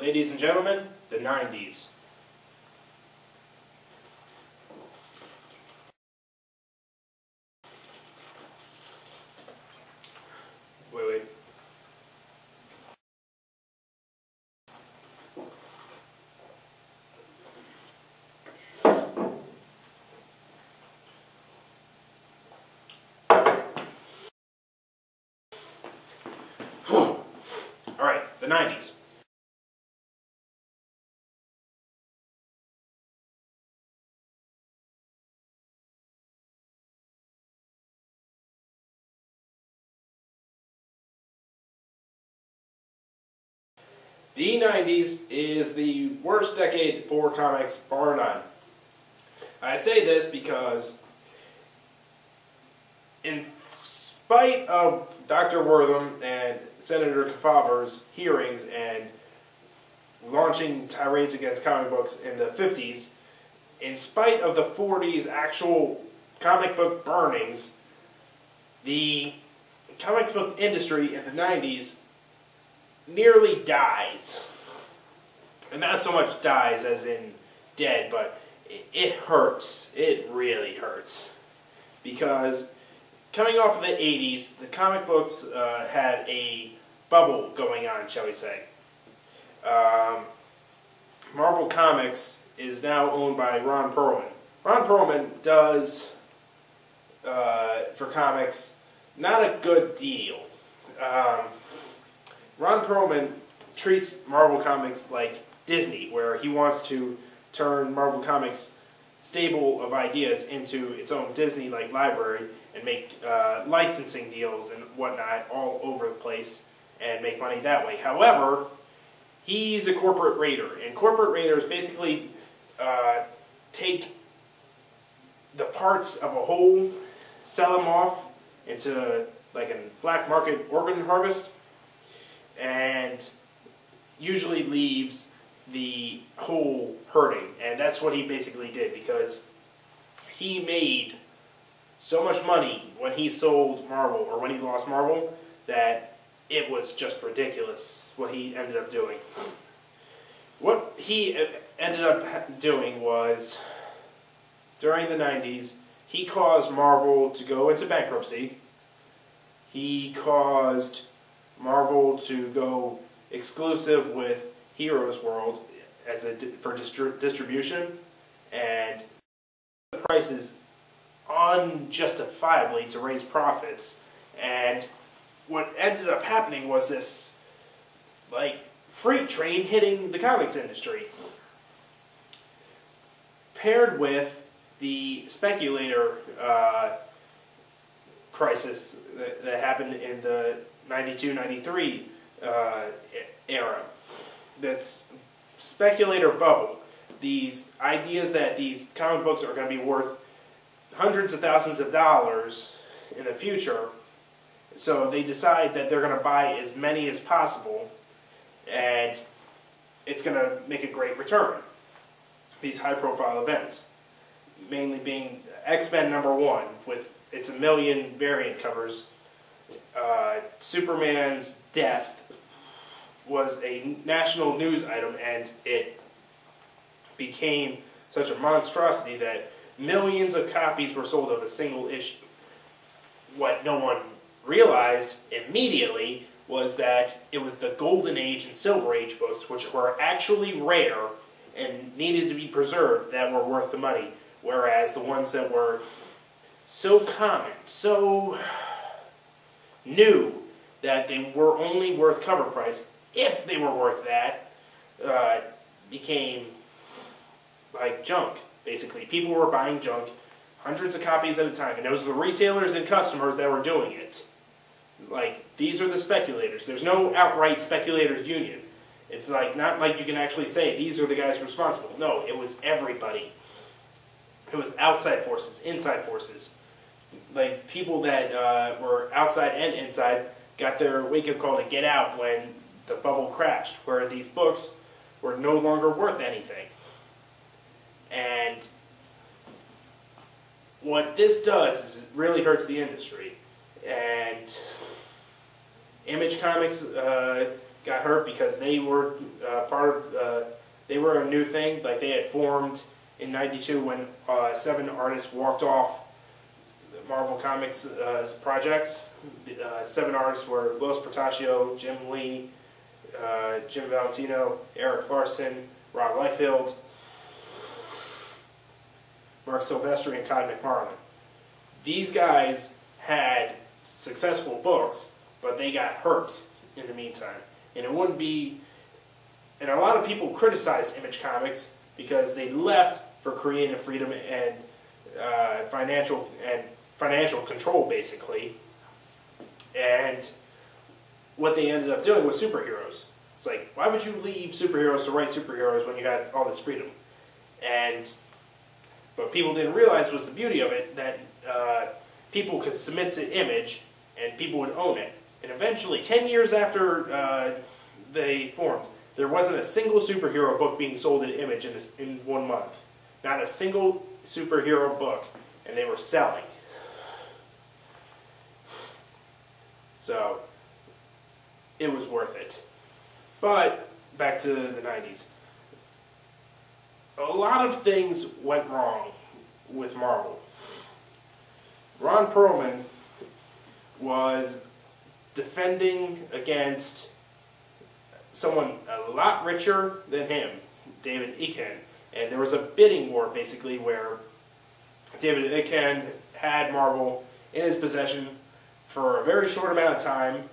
Ladies and gentlemen, the 90s. Wait. Alright, the 90s. The 90s is the worst decade for comics, bar none. I say this because, in spite of Dr. Wortham and Senator Kefauver's hearings and launching tirades against comic books in the 50s, in spite of the 40s actual comic book burnings, the comics book industry in the 90s nearly dies. And not so much dies as in dead, but it hurts. It really hurts. Because coming off of the 80s, the comic books had a bubble going on, shall we say. Marvel Comics is now owned by Ron Perlman. Ron Perlman does, for comics, not a good deal. Ron Perlman treats Marvel Comics like Disney, where he wants to turn Marvel Comics' stable of ideas into its own Disney-like library and make licensing deals and whatnot all over the place and make money that way. However, he's a corporate raider, and corporate raiders basically take the parts of a whole, sell them off into like a black market organ harvest, and usually leaves the whole hurting. And that's what he basically did, because he made so much money when he sold Marvel, or when he lost Marvel, that it was just ridiculous what he ended up doing. What he ended up doing was, during the 90s, he caused Marvel to go into bankruptcy. He caused Marvel to go exclusive with Heroes World for distribution, and the prices unjustifiably to raise profits. And what ended up happening was this like freight train hitting the comics industry, paired with the speculator crisis that happened in the 92-93 era. That's speculator bubble. These ideas that these comic books are going to be worth hundreds of thousands of dollars in the future, so they decide that they're going to buy as many as possible, and it's going to make a great return. These high-profile events, mainly being X-Men #1, with its 1 million variant covers. Superman's death was a national news item, and it became such a monstrosity that millions of copies were sold of a single issue. What no one realized immediately was that it was the Golden Age and Silver Age books, which were actually rare and needed to be preserved, that were worth the money, whereas the ones that were so common, so new, that they were only worth cover price, if they were worth that, became like junk, basically. People were buying junk, hundreds of copies at a time, and it was the retailers and customers that were doing it. Like, these are the speculators. There's no outright speculators union. It's like, not like you can actually say, these are the guys responsible. No, it was everybody. It was outside forces, inside forces. Like, people that were outside and inside got their wake-up call to get out when the bubble crashed, where these books were no longer worth anything. And what this does is it really hurts the industry. And Image Comics got hurt because they were they were a new thing. Like they had formed in '92 when 7 artists walked off Marvel Comics projects. 7 artists were Los Portacio, Jim Lee, Jim Valentino, Eric Larson, Rob Liefeld, Mark Silvestri, and Todd McFarlane. These guys had successful books, but they got hurt in the meantime. And it wouldn't be... And a lot of people criticized Image Comics because they left for creative freedom and financial control, basically. And what they ended up doing was superheroes. It's like, why would you leave superheroes to write superheroes when you had all this freedom? And what people didn't realize was the beauty of it, that people could submit to Image and people would own it. And eventually, 10 years after they formed, there wasn't a single superhero book being sold at Image in 1 month. Not a single superhero book. And they were selling. So, it was worth it. But, back to the 90s. A lot of things went wrong with Marvel. Ron Perlman was defending against someone a lot richer than him, David Eakin. And there was a bidding war, basically, where David Eakin had Marvel in his possession for a very short amount of time,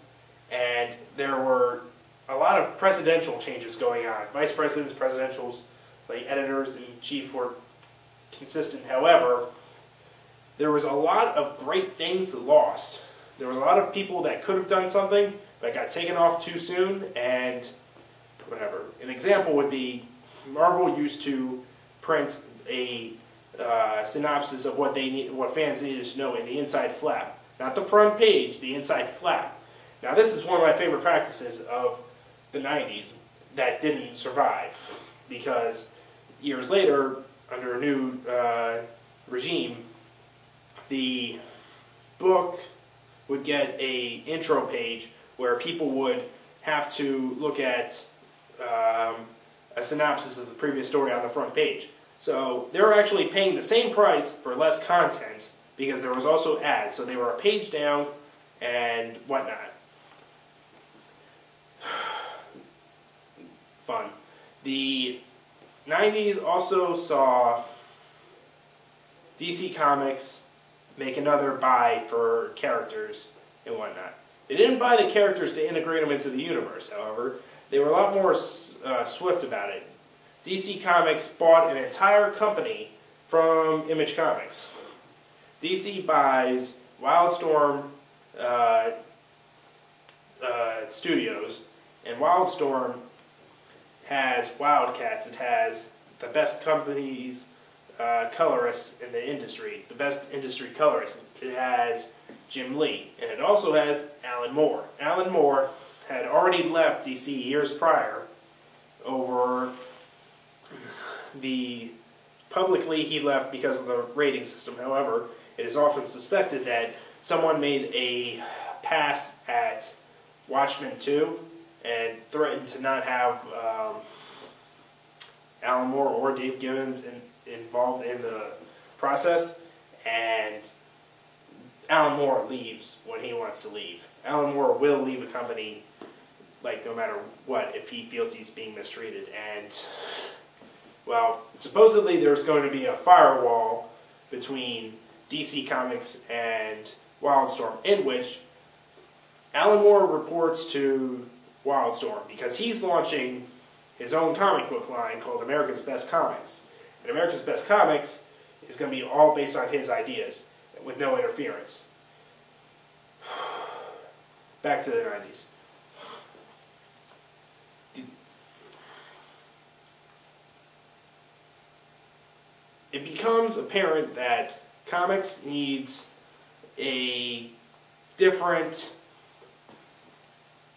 and there were a lot of presidential changes going on. Vice presidents, presidentials, like editors-in-chief were consistent. However, there was a lot of great things lost. There was a lot of people that could have done something, but got taken off too soon, and whatever. An example would be Marvel used to print a synopsis of what fans needed to know in the inside flap. Not the front page, the inside flap. Now this is one of my favorite practices of the 90s that didn't survive, because years later, under a new regime, the book would get a intro page where people would have to look at a synopsis of the previous story on the front page. So they were actually paying the same price for less content because there was also ads. So they were a page down and whatnot. Fun. The 90s also saw DC Comics make another buy for characters and whatnot. They didn't buy the characters to integrate them into the universe, however. They were a lot more swift about it. DC Comics bought an entire company from Image Comics. DC buys Wildstorm Studios, and Wildstorm has Wildcats. It has the best companies, colorists in the industry, the best industry colorists. It has Jim Lee, and it also has Alan Moore. Alan Moore had already left DC years prior over publicly he left because of the rating system. However, it is often suspected that someone made a pass at Watchmen 2 and threatened to not have Alan Moore or Dave Gibbons involved in the process, and Alan Moore leaves when he wants to leave. Alan Moore will leave a company, like, no matter what, if he feels he's being mistreated. And, well, supposedly there's going to be a firewall between DC Comics and Wildstorm, in which Alan Moore reports to Wildstorm because he's launching his own comic book line called America's Best Comics. And America's Best Comics is going to be all based on his ideas, with no interference. Back to the 90s. It becomes apparent that comics needs a different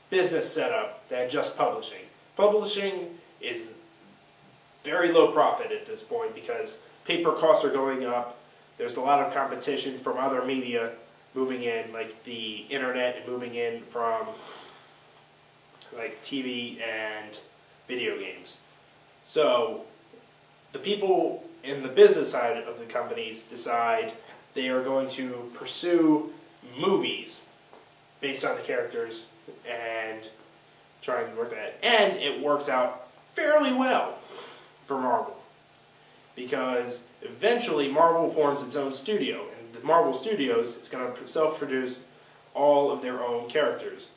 business setup than just publishing. Publishing is very low profit at this point because paper costs are going up. There's a lot of competition from other media moving in, like the internet, and moving in from like TV and video games. So the people in the business side of the companies decide they are going to pursue movies based on the characters and try and work that. And it works out fairly well for Marvel, because eventually Marvel forms its own studio, and the Marvel Studios is going to self-produce all of their own characters,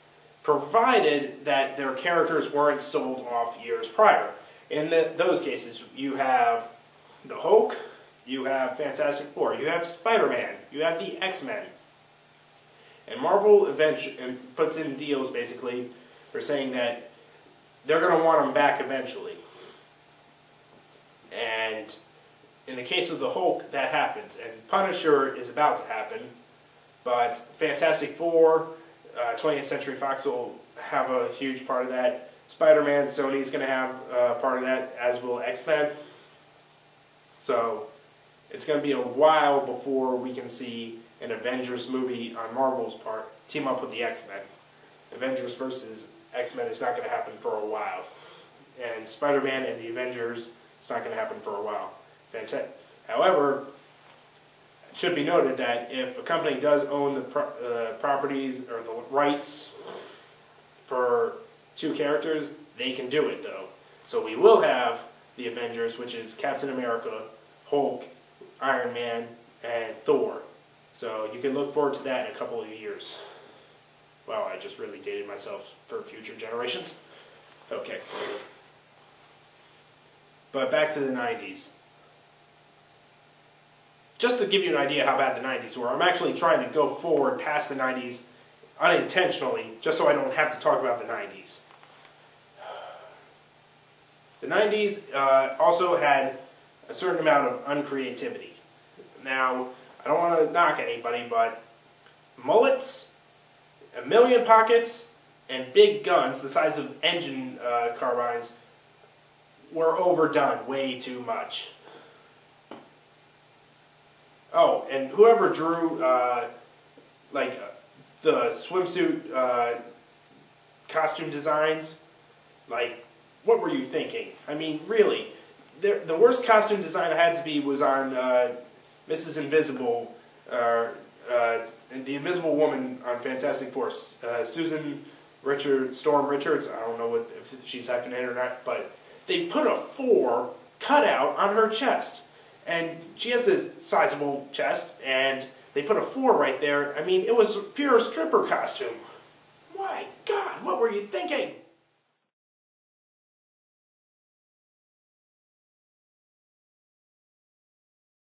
provided that their characters weren't sold off years prior. In those cases, you have the Hulk, you have Fantastic Four, you have Spider-Man, you have the X-Men. And Marvel eventually puts in deals, basically, for saying that they're going to want them back eventually. And in the case of the Hulk, that happens. And Punisher is about to happen, but Fantastic Four, 20th Century Fox will have a huge part of that. Spider-Man, Sony's going to have part of that, as will X-Men. So it's going to be a while before we can see an Avengers movie on Marvel's part team up with the X-Men. Avengers versus X-Men is not going to happen for a while. And Spider-Man and the Avengers, it's not going to happen for a while. However, it should be noted that if a company does own the properties or the rights for two characters, they can do it, though. So we will have the Avengers, which is Captain America, Hulk, Iron Man, and Thor. So you can look forward to that in a couple of years. Wow, I just really dated myself for future generations. Okay. But back to the 90s. Just to give you an idea how bad the 90s were, I'm actually trying to go forward past the 90s unintentionally, just so I don't have to talk about the 90s. The 90s also had a certain amount of uncreativity. Now, I don't want to knock anybody, but mullets, a million pockets, and big guns the size of engine carbines were overdone way too much. Oh, and whoever drew like the swimsuit costume designs, like, what were you thinking? I mean, really, the worst costume design I had to be was on Mrs. Invisible, the Invisible Woman on Fantastic Four, Susan Storm Richards. I don't know if she's hyphenated or not, but they put a 4 cutout on her chest. And she has a sizable chest, and they put a 4 right there. I mean, it was a pure stripper costume. My God, what were you thinking?